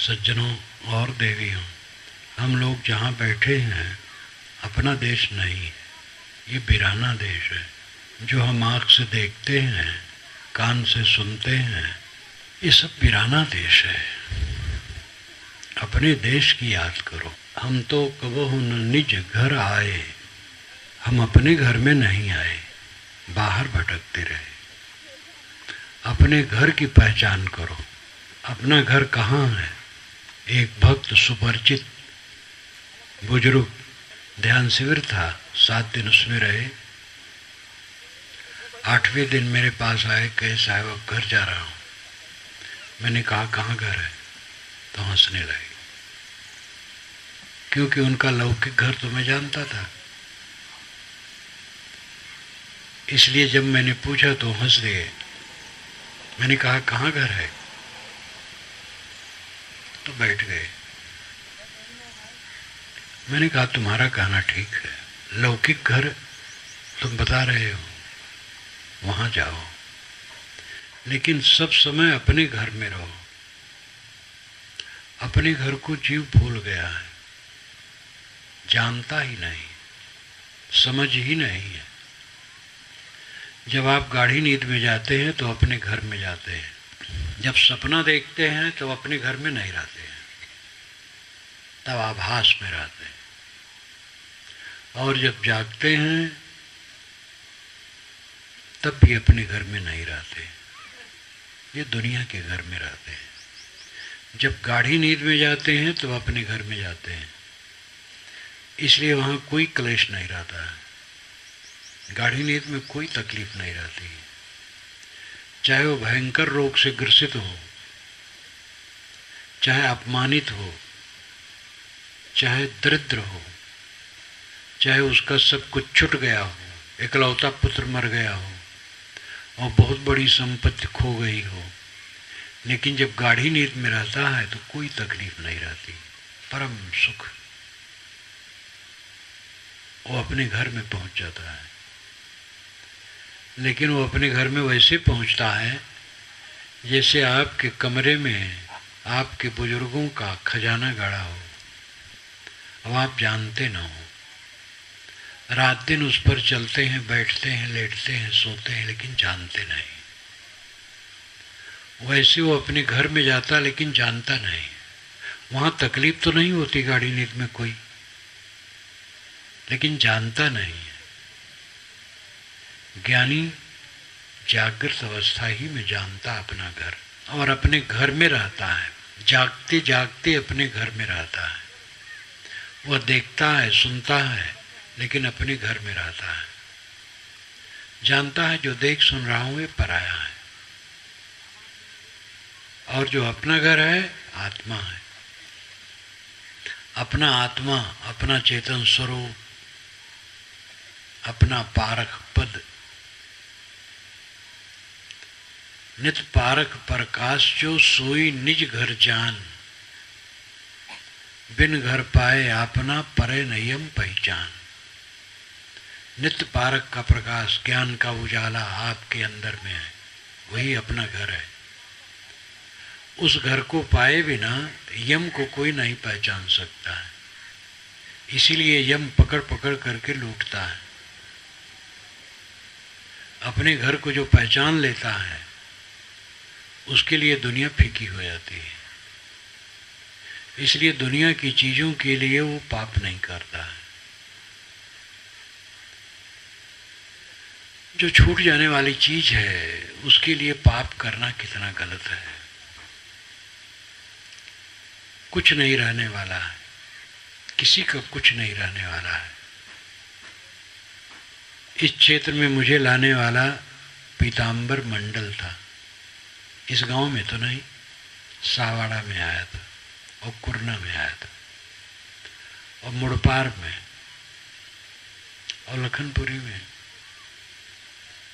सज्जनों और देवियों, हम लोग जहाँ बैठे हैं अपना देश नहीं है, ये वीराना देश है। जो हम आँख से देखते हैं, कान से सुनते हैं, ये सब वीराना देश है। अपने देश की याद करो। हम तो कबहु न निज घर आए, हम अपने घर में नहीं आए, बाहर भटकते रहे। अपने घर की पहचान करो। अपना घर कहाँ है? एक भक्त सुपरिचित बुजुर्ग ध्यान शिविर था, 7 दिन उसमें रहे। 8वें दिन मेरे पास आए, कहे साहब अब घर जा रहा हूँ। मैंने कहा कहाँ घर है? तो हंसने लगे, क्योंकि उनका लौकिक घर तो मैं जानता था। इसलिए जब मैंने पूछा तो हंस दिए। मैंने कहा कहाँ घर है? तो बैठ गए। मैंने कहा तुम्हारा कहना ठीक है, लौकिक घर तुम बता रहे हो, वहां जाओ, लेकिन सब समय अपने घर में रहो। अपने घर को जीव भूल गया है, जानता ही नहीं, समझ ही नहीं है। जब आप गाढ़ी नींद में जाते हैं तो अपने घर में जाते हैं, जब सपना देखते हैं तो अपने घर में नहीं रहते हैं, तब आभास में रहते हैं। और जब जागते हैं तब भी अपने घर में नहीं रहते, ये दुनिया के घर में रहते हैं। जब गाढ़ी नींद में जाते हैं तो अपने घर में जाते हैं, इसलिए वहाँ कोई क्लेश नहीं रहता है। गाढ़ी नींद में कोई तकलीफ नहीं रहती, चाहे वो भयंकर रोग से ग्रसित हो, चाहे अपमानित हो, चाहे दरिद्र हो, चाहे उसका सब कुछ छूट गया हो, इकलौता पुत्र मर गया हो और बहुत बड़ी संपत्ति खो गई हो, लेकिन जब गाढ़ी नींद में रहता है तो कोई तकलीफ नहीं रहती, परम सुख। वो अपने घर में पहुंच जाता है, लेकिन वो अपने घर में वैसे पहुंचता है जैसे आपके कमरे में आपके बुजुर्गों का खजाना गड़ा हो, अब आप जानते ना हो। रात दिन उस पर चलते हैं, बैठते हैं, लेटते हैं, सोते हैं, लेकिन जानते नहीं। वैसे वो अपने घर में जाता लेकिन जानता नहीं। वहां तकलीफ तो नहीं होती गाढ़ी नींद में कोई, लेकिन जानता नहीं है। ज्ञानी जागृत अवस्था ही में जानता अपना घर और अपने घर में रहता है, जागते जागते अपने घर में रहता है। वह देखता है, सुनता है, लेकिन अपने घर में रहता है। जानता है जो देख सुन रहा हूं ये पराया है, और जो अपना घर है आत्मा है। अपना आत्मा, अपना चेतन स्वरूप, अपना पारख पद, नित पारख प्रकाश जो सोई निज घर जान, बिन घर पाए अपना परे नियम पहचान। नित्य पारक का प्रकाश, ज्ञान का उजाला आपके अंदर में है, वही अपना घर है। उस घर को पाए बिना यम को कोई नहीं पहचान सकता है, इसीलिए यम पकड़ पकड़ करके लूटता है। अपने घर को जो पहचान लेता है उसके लिए दुनिया फीकी हो जाती है, इसलिए दुनिया की चीजों के लिए वो पाप नहीं करता है। जो छूट जाने वाली चीज है उसके लिए पाप करना कितना गलत है। कुछ नहीं रहने वाला है, किसी का कुछ नहीं रहने वाला है। इस क्षेत्र में मुझे लाने वाला पीताम्बर मंडल था, इस गांव में तो नहीं, सावाड़ा में आया था और कुरना में आया था और मुड़पार में और लखनपुरी में।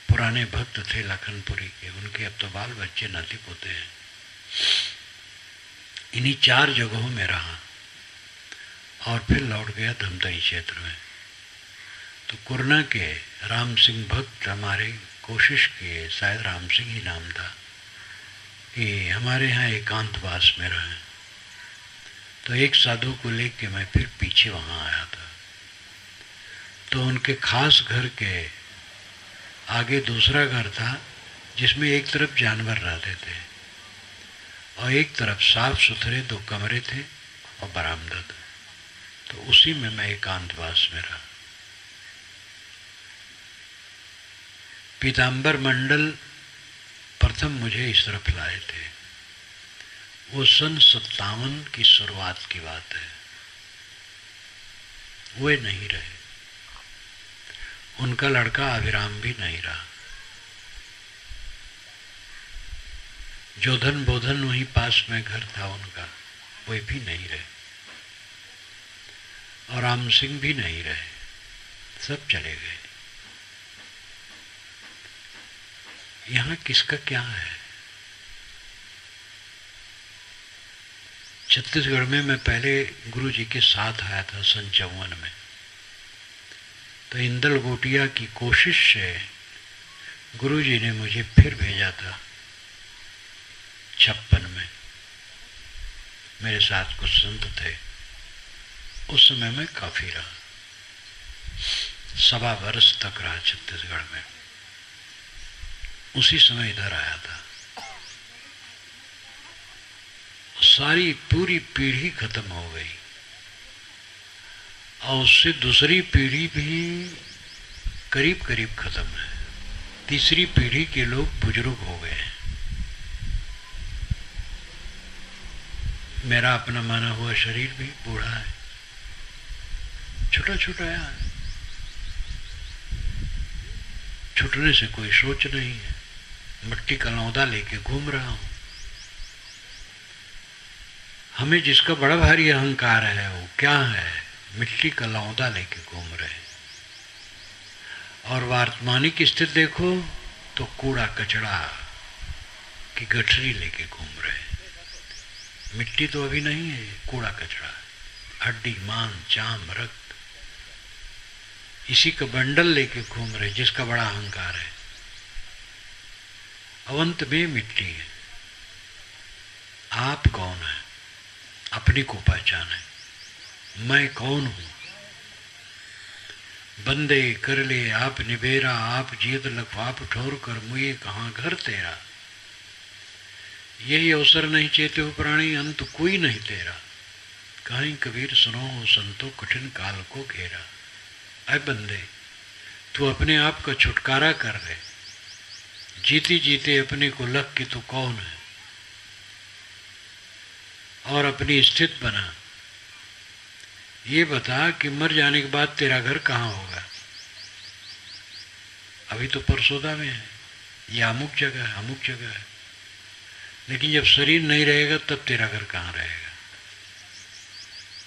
पुराने भक्त थे लखनपुरी के, उनके अब तो बाल बच्चे नाती पोते हैं। इन्हीं 4 जगहों में रहा और फिर लौट गया धमतरी क्षेत्र में। तो कुरना के राम सिंह भक्त हमारे कोशिश किए, शायद राम सिंह ही नाम था, कि हमारे यहाँ एकांतवास में रहें। तो एक साधु को लेके मैं फिर पीछे वहाँ आया था। तो उनके खास घर के आगे दूसरा घर था जिसमें एक तरफ जानवर रहते थे और एक तरफ साफ सुथरे 2 कमरे थे और बरामदा था। तो उसी में मैं एकांतवास में रहा। पीताम्बर मंडल प्रथम मुझे इस तरफ लाए थे। वो सन 57 की शुरुआत की बात है। वे नहीं रहे, उनका लड़का अभिराम भी नहीं रहा। जोधन बोधन वहीं पास में घर था उनका, वे भी नहीं रहे, और राम सिंह भी नहीं रहे, सब चले गए। यहाँ किसका क्या है? छत्तीसगढ़ में मैं पहले गुरु जी के साथ आया था सन 54 में। तो इंदल गोटिया की कोशिश से गुरु जी ने मुझे फिर भेजा था 56 में। मेरे साथ कुछ संत थे, उस समय मैं काफी रहा, 1.25 वर्ष तक रहा छत्तीसगढ़ में। उसी समय इधर आया था। सारी पूरी पीढ़ी खत्म हो गई और उससे दूसरी पीढ़ी भी करीब करीब खत्म है। तीसरी पीढ़ी के लोग बुजुर्ग हो गए हैं। मेरा अपना माना हुआ शरीर भी बूढ़ा है, छोटा छोटा है, छूटने से कोई सोच नहीं है। मिट्टी का लौंदा लेके घूम रहा हूं। हमें जिसका बड़ा भारी अहंकार है वो क्या है? मिट्टी का लौंदा लेके घूम रहे। और वर्तमानिक स्थिति देखो तो कूड़ा कचड़ा की गठरी लेके घूम रहे। मिट्टी तो अभी नहीं है, कूड़ा कचड़ा, हड्डी मांस चाम रक्त, इसी का बंडल लेके घूम रहे, जिसका बड़ा अहंकार है। अवंत में मिट्टी है। आप कौन है? अपने को पहचाने। मैं कौन हूं? बंदे कर ले आप निबेरा, आप जीत लफाफ ठोर कर मुझे कहाँ घर तेरा। यही अवसर नहीं चेते हो प्राणी, अंत कोई नहीं तेरा। कहीं कबीर सुनो हो संतो, कठिन काल को घेरा। अय बंदे, तू अपने आप का छुटकारा कर ले। जीते जीते अपने को लग कि तू कौन है और अपनी स्थिति बना। ये बता कि मर जाने के बाद तेरा घर कहाँ होगा। अभी तो परसोदा में है, या अमुक जगह है, अमुक जगह है, लेकिन जब शरीर नहीं रहेगा तब तेरा घर कहाँ रहेगा?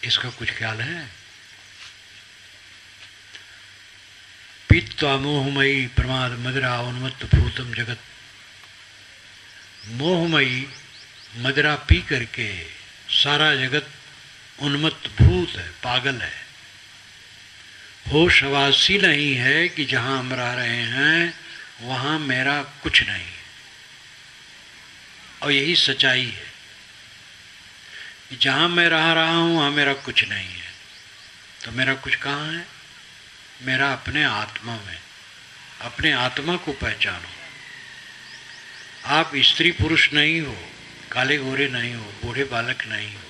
इसका कुछ ख्याल है? पीत्वा मोहमयी प्रमाद मदिरा उन्मत्त भूतम जगत। मोहमयी मदिरा पी करके सारा जगत उन्मत्त भूत है, पागल है। होशवासी नहीं है कि जहां हम रह रहे हैं वहां मेरा कुछ नहीं है। और यही सच्चाई है कि जहां मैं रह रहा हूं वहां मेरा कुछ नहीं है। तो मेरा कुछ कहाँ है? मेरा अपने आत्मा में। अपने आत्मा को पहचानो। आप स्त्री पुरुष नहीं हो, काले गोरे नहीं हो, बूढ़े बालक नहीं हो।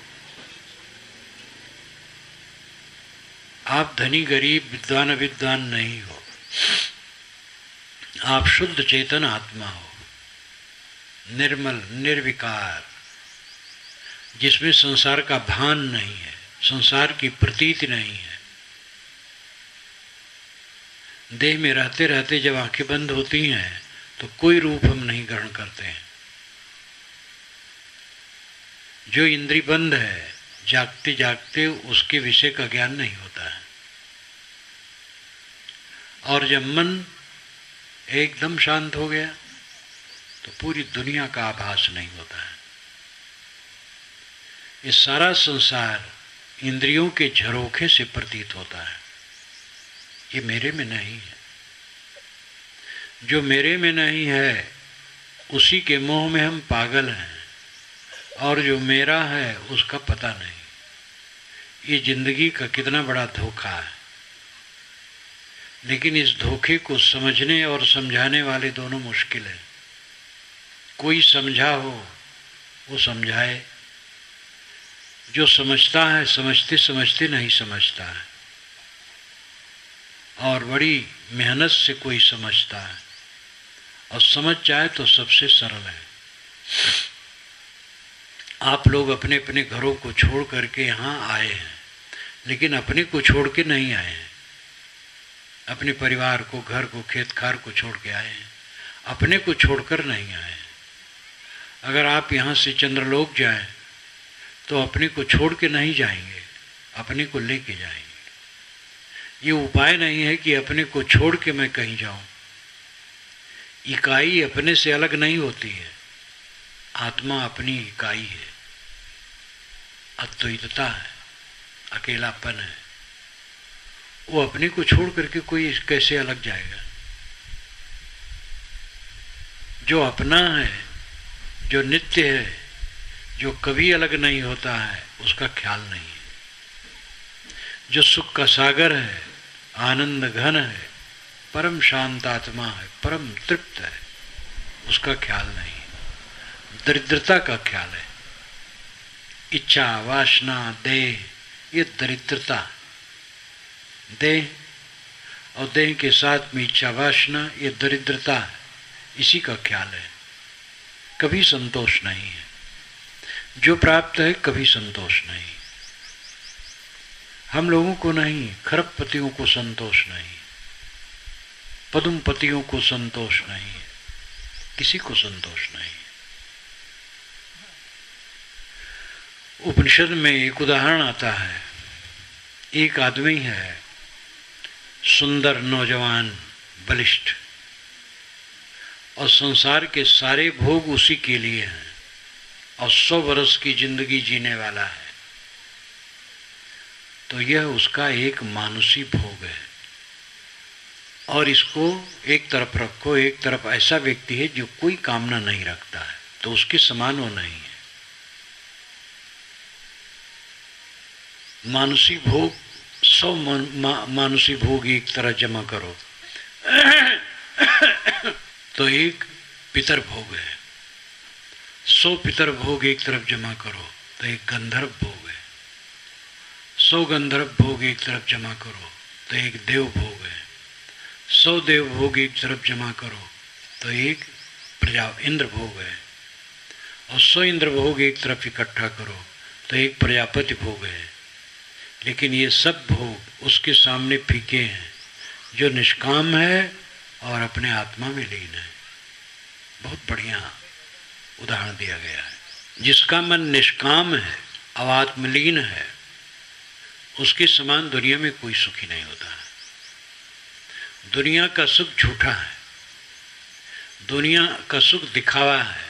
आप धनी गरीब विद्वान अविद्वान नहीं हो। आप शुद्ध चेतन आत्मा हो, निर्मल निर्विकार, जिसमें संसार का भान नहीं है, संसार की प्रतीति नहीं है। देह में रहते रहते जब आंखें बंद होती हैं तो कोई रूप हम नहीं ग्रहण करते हैं। जो इंद्री बंद है, जागते जागते उसके विषय का ज्ञान नहीं होता है। और जब मन एकदम शांत हो गया तो पूरी दुनिया का आभास नहीं होता है। ये सारा संसार इंद्रियों के झरोखे से प्रतीत होता है। ये मेरे में नहीं है। जो मेरे में नहीं है उसी के मोह में हम पागल हैं, और जो मेरा है उसका पता नहीं। ये जिंदगी का कितना बड़ा धोखा है। लेकिन इस धोखे को समझने और समझाने वाले दोनों मुश्किल है। कोई समझा हो वो समझाए, जो समझता है समझते समझते नहीं समझता है, और बड़ी मेहनत से कोई समझता है और समझ जाए तो सबसे सरल है। आप लोग अपने अपने घरों को छोड़ करके यहाँ आए हैं, लेकिन अपने को छोड़ के नहीं आए हैं। अपने परिवार को, घर को, खेत खार को छोड़ के आए हैं, अपने को छोड़कर नहीं आए हैं। अगर आप यहाँ से चंद्रलोक जाएं तो अपने को छोड़ के नहीं जाएंगे, अपने को लेके जाएंगे। ये उपाय नहीं है कि अपने को छोड़ के मैं कहीं जाऊं। इकाई अपने से अलग नहीं होती है, आत्मा अपनी इकाई है, अद्वैतता है, अकेलापन है। वो अपने को छोड़ करके कोई कैसे अलग जाएगा? जो अपना है, जो नित्य है, जो कभी अलग नहीं होता है, उसका ख्याल नहीं है। जो सुख का सागर है, आनंद घन है, परम शांत आत्मा है, परम तृप्त है, उसका ख्याल नहीं है। दरिद्रता का ख्याल है। इच्छा, वासना, देह, ये दरिद्रता। देह और देह के साथ में इच्छा, वासना, ये दरिद्रता है। इसी का ख्याल है। कभी संतोष नहीं है। जो प्राप्त है कभी संतोष नहीं। हम लोगों को नहीं, खरबपतियों को संतोष नहीं, पद्मपतियों को संतोष नहीं, किसी को संतोष नहीं। उपनिषद में एक उदाहरण आता है। एक आदमी है, सुंदर, नौजवान, बलिष्ठ, और संसार के सारे भोग उसी के लिए हैं, और 100 वर्ष की जिंदगी जीने वाला है। तो यह उसका एक मानुषी भोग है। और इसको एक तरफ रखो, एक तरफ ऐसा व्यक्ति है जो कोई कामना नहीं रखता है, तो उसके समान वो नहीं है। मानुषी भोग, 100 मानुषी भोग एक तरह जमा करो तो एक पितर भोग है। 100 पितर भोग एक तरफ जमा करो तो एक गंधर्व भोग है। 100 गंधर्व भोग एक तरफ जमा करो तो एक देव भोग है। 100 देव भोग एक तरफ जमा करो तो एक इंद्र भोग है। और 100 इंद्र भोग एक तरफ इकट्ठा करो तो एक प्रजापति भोग है। लेकिन ये सब भोग उसके सामने फीके हैं जो निष्काम है और अपने आत्मा में लीन है। बहुत बढ़िया उदाहरण दिया गया है। जिसका मन निष्काम है और आत्मलीन है, उसके समान दुनिया में कोई सुखी नहीं होता है। दुनिया का सुख झूठा है, दुनिया का सुख दिखावा है,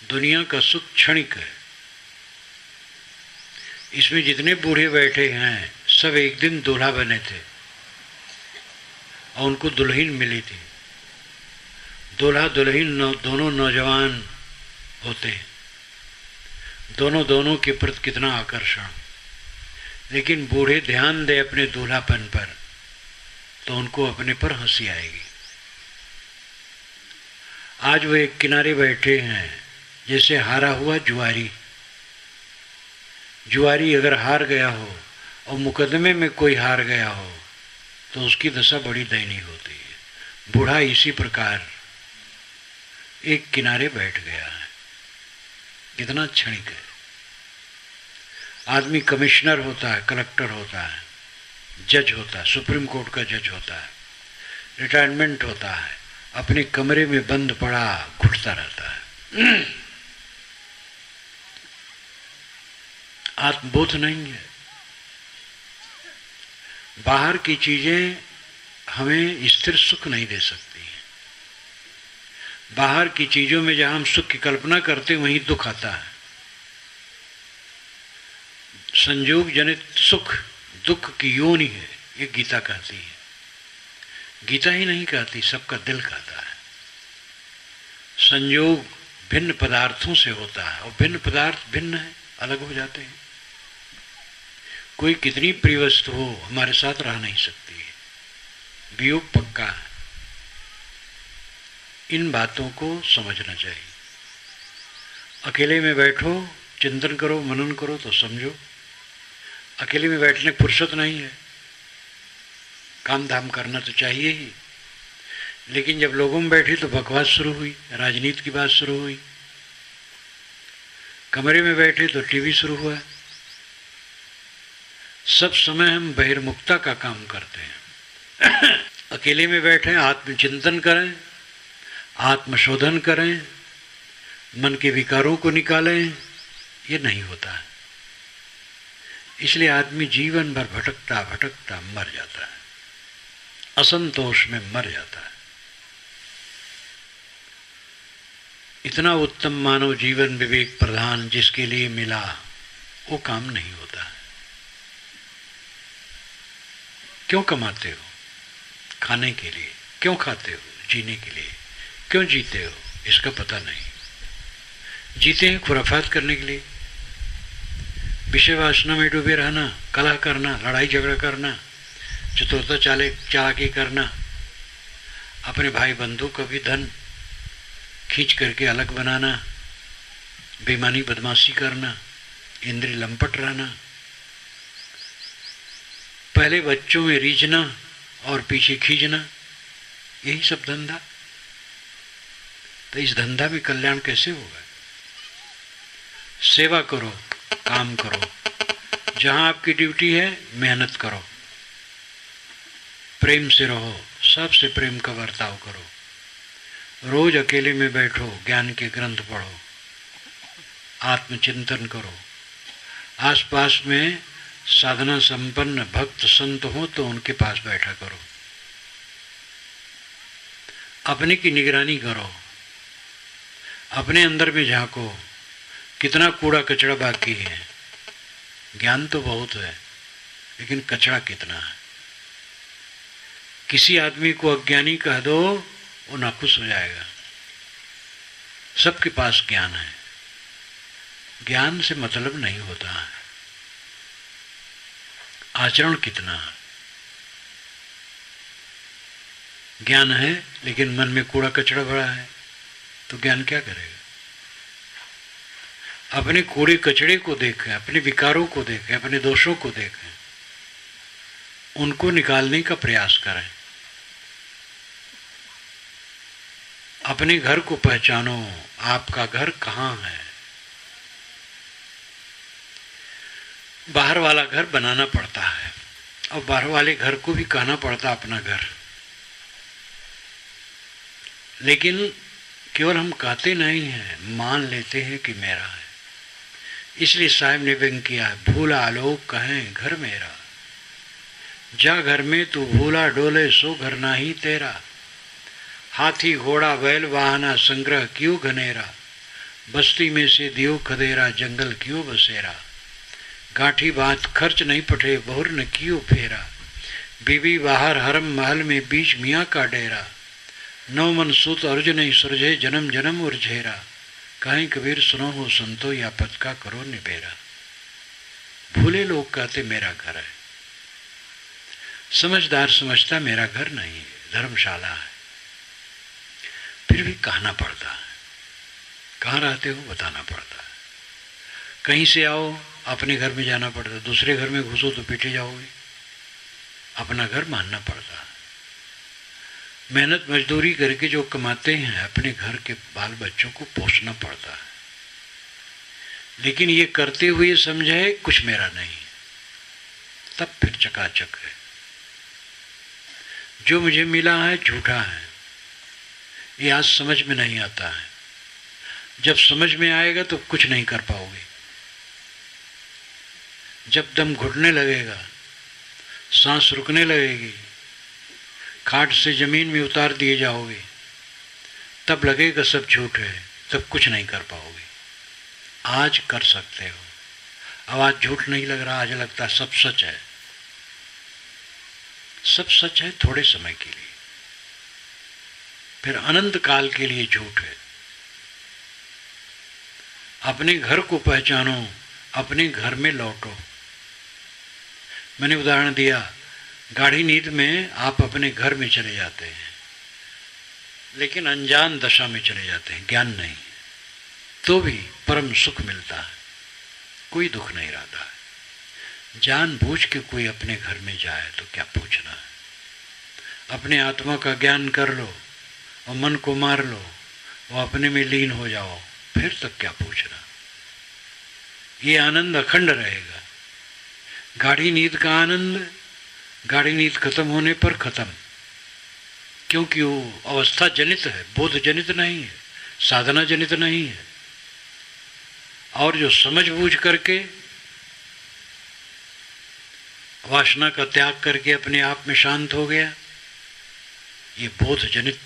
दुनिया का सुख क्षणिक है। इसमें जितने बूढ़े बैठे हैं सब एक दिन दूल्हा बने थे और उनको दुल्हन मिली थी। दूल्हा दुल्हन दोनों नौजवान होते हैं, दोनों के प्रति कितना आकर्षण। लेकिन बूढ़े ध्यान दे अपने दूल्हापन पर तो उनको अपने पर हंसी आएगी। आज वो एक किनारे बैठे हैं जैसे हारा हुआ जुआरी। जुआरी अगर हार गया हो और मुकदमे में कोई हार गया हो तो उसकी दशा बड़ी दयनीय होती है। बूढ़ा इसी प्रकार एक किनारे बैठ गया है। कितना क्षणिक है। आदमी कमिश्नर होता है, कलेक्टर होता है, जज होता है, सुप्रीम कोर्ट का जज होता है, रिटायरमेंट होता है, अपने कमरे में बंद पड़ा घुटता रहता है। आत्मबोध नहीं है। बाहर की चीजें हमें स्थिर सुख नहीं दे सकती हैं। बाहर की चीजों में जहां हम सुख की कल्पना करते हैं वहीं दुख आता है। संयोग जनित सुख दुख की योनि है, ये गीता कहती है। गीता ही नहीं कहती, सबका दिल कहता है। संयोग भिन्न पदार्थों से होता है और भिन्न पदार्थ भिन्न है, अलग हो जाते हैं। कोई कितनी प्रिय वस्तु हो हमारे साथ रह नहीं सकती है, वियोग पक्का है। इन बातों को समझना चाहिए। अकेले में बैठो, चिंतन करो, मनन करो तो समझो। अकेले में बैठने की फुर्सत नहीं है, काम धाम करना तो चाहिए ही, लेकिन जब लोगों में बैठे तो बकवास शुरू हुई, राजनीति की बात शुरू हुई। कमरे में बैठे तो टीवी शुरू हुआ। सब समय हम बहिर्मुखता का काम करते हैं। अकेले में बैठे आत्मचिंतन करें, आत्मशोधन करें, मन के विकारों को निकालें, ये नहीं होता है। इसलिए आदमी जीवन भर भटकता भटकता मर जाता है, असंतोष में मर जाता है। इतना उत्तम मानव जीवन विवेक प्रधान जिसके लिए मिला, वो काम नहीं होता है। क्यों कमाते हो? खाने के लिए। क्यों खाते हो? जीने के लिए। क्यों जीते हो? इसका पता नहीं। जीते हैं खुराफात करने के लिए, विषय वासना में डूबे रहना, कलह करना, लड़ाई झगड़ा करना, चतुरता चालाकी करना, अपने भाई बंधु का भी धन खींच करके अलग बनाना, बेईमानी बदमाशी करना, इंद्रिय लंपट रहना, पहले बच्चों में रीझना और पीछे खींचना, यही सब धंधा। तो इस धंधा में कल्याण कैसे होगा? सेवा करो, काम करो, जहां आपकी ड्यूटी है मेहनत करो, प्रेम से रहो, सबसे प्रेम का बर्ताव करो। रोज अकेले में बैठो, ज्ञान के ग्रंथ पढ़ो, आत्मचिंतन करो। आसपास में साधना संपन्न भक्त संत हो तो उनके पास बैठा करो, अपने की निगरानी करो, अपने अंदर में झांको, कितना कूड़ा कचरा बाकी है। ज्ञान तो बहुत है, लेकिन कचरा कितना है। किसी आदमी को अज्ञानी कह दो, वो नाखुश हो जाएगा। सबके पास ज्ञान है, ज्ञान से मतलब नहीं होता है। आचरण कितना है। ज्ञान है लेकिन मन में कूड़ा कचरा भरा है, तो ज्ञान क्या करेगा? अपने कूड़े कचड़े को देखें, अपने विकारों को देखें, अपने दोषों को देखें, उनको निकालने का प्रयास करें। अपने घर को पहचानो, आपका घर कहाँ है। बाहर वाला घर बनाना पड़ता है और बाहर वाले घर को भी कहना पड़ता अपना घर, लेकिन केवल हम कहते नहीं हैं, मान लेते हैं कि मेरा है। इसलिए साहब ने व्यंग किया, भूला आलोक कहें घर मेरा, जा घर में तू भूला डोले सो घर नाही तेरा। हाथी घोड़ा बैल वाहना संग्रह क्यों घनेरा, बस्ती में से दियो खदेरा जंगल क्यों बसेरा। गांठी बात खर्च नहीं पठे बहुर न क्यों फेरा, बीबी बाहर हरम महल में बीच मियाँ का डेरा। नौ मन सूत अर्ज नहीं सुरझे जन्म जन्म उर्झेरा, कहीं कबीर सुनो हो संतो या पद का करो निबेरा। भूले लोग कहते मेरा घर है, समझदार समझता मेरा घर नहीं है, धर्मशाला है। फिर भी कहना पड़ता है, कहाँ रहते हो बताना पड़ता है। कहीं से आओ अपने घर में जाना पड़ता है, दूसरे घर में घुसो तो पीटे जाओगे। अपना घर मानना पड़ता है। मेहनत मजदूरी करके जो कमाते हैं, अपने घर के बाल बच्चों को पोषना पड़ता है, लेकिन ये करते हुए समझे कुछ मेरा नहीं, तब फिर चकाचक है। जो मुझे मिला है झूठा है, ये आज समझ में नहीं आता है। जब समझ में आएगा तो कुछ नहीं कर पाओगे। जब दम घुटने लगेगा, सांस रुकने लगेगी, खाट से जमीन में उतार दिए जाओगे, तब लगेगा सब झूठ है, तब कुछ नहीं कर पाओगे। आज कर सकते हो। अब आज झूठ नहीं लग रहा, आज लगता सब सच है। सब सच है थोड़े समय के लिए, फिर अनंत काल के लिए झूठ है। अपने घर को पहचानो, अपने घर में लौटो। मैंने उदाहरण दिया, गाढ़ी नींद में आप अपने घर में चले जाते हैं, लेकिन अनजान दशा में चले जाते हैं, ज्ञान नहीं, तो भी परम सुख मिलता है, कोई दुख नहीं रहता है। जानबूझ के कोई अपने घर में जाए तो क्या पूछना है। अपने आत्मा का ज्ञान कर लो और मन को मार लो और अपने में लीन हो जाओ, फिर तक क्या पूछना। ये आनंद अखंड रहेगा। गाढ़ी नींद का आनंद गाढ़ी नींद खत्म होने पर खत्म, क्योंकि वो अवस्था जनित है, बोध जनित नहीं है, साधना जनित नहीं है। और जो समझ बूझ करके वासना का त्याग करके अपने आप में शांत हो गया, ये बोध जनित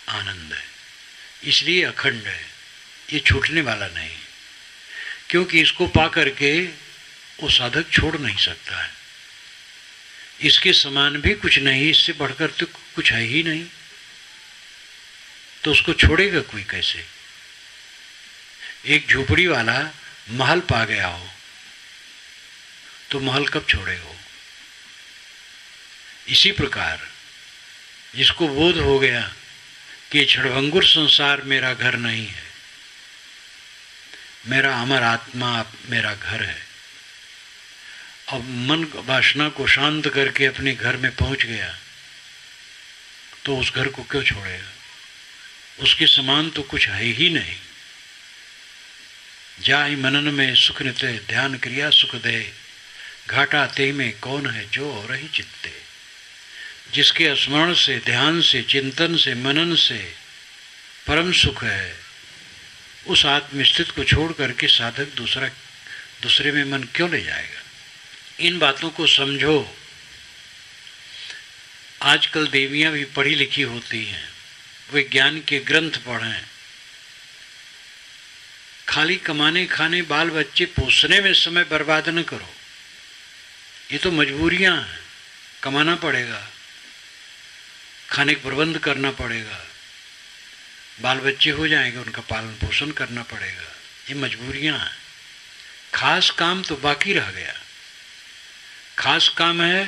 आनंद है, इसलिए अखंड है, ये छूटने वाला नहीं, क्योंकि इसको पा करके वो साधक छोड़ नहीं सकता है। इसके समान भी कुछ नहीं, इससे बढ़कर तो कुछ है ही नहीं, तो उसको छोड़ेगा कोई कैसे। एक झोपड़ी वाला महल पा गया हो तो महल कब छोड़ेगा। इसी प्रकार जिसको बोध हो गया कि क्षणभंगुर संसार मेरा घर नहीं है, मेरा अमर आत्मा मेरा घर है, अब मन वासना को शांत करके अपने घर में पहुंच गया, तो उस घर को क्यों छोड़ेगा। उसके समान तो कुछ है ही नहीं। जाहि मनन में सुख निते, ध्यान क्रिया सुख दे, घाटा ते में कौन है जो और ही चित्ते। जिसके स्मरण से, ध्यान से, चिंतन से, मनन से परम सुख है, उस आत्मस्थित को छोड़ करके साधक दूसरे में मन क्यों ले जाएगा। इन बातों को समझो। आजकल देवियां भी पढ़ी लिखी होती हैं, वे ज्ञान के ग्रंथ पढ़ें, खाली कमाने खाने बाल बच्चे पोसने में समय बर्बाद न करो। ये तो मजबूरियां हैं, कमाना पड़ेगा, खाने का प्रबंध करना पड़ेगा, बाल बच्चे हो जाएंगे, उनका पालन पोषण करना पड़ेगा, ये मजबूरियां हैं। खास काम तो बाकी रह गया। खास काम है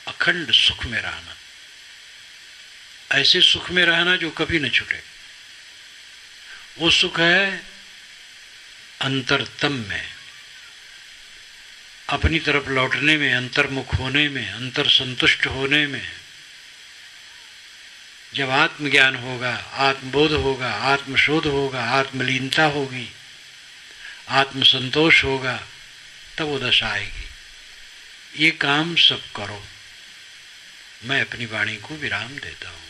अखंड सुख में रहना, ऐसे सुख में रहना जो कभी न छूटे। वो सुख है अंतरतम में, अपनी तरफ लौटने में, अंतर्मुख होने में, अंतर संतुष्ट होने में। जब आत्मज्ञान होगा, आत्मबोध होगा, आत्मशोध होगा, आत्मलीनता होगी, आत्मसंतोष होगा, तब वो दशा आएगी। ये काम सब करो। मैं अपनी वाणी को विराम देता हूँ।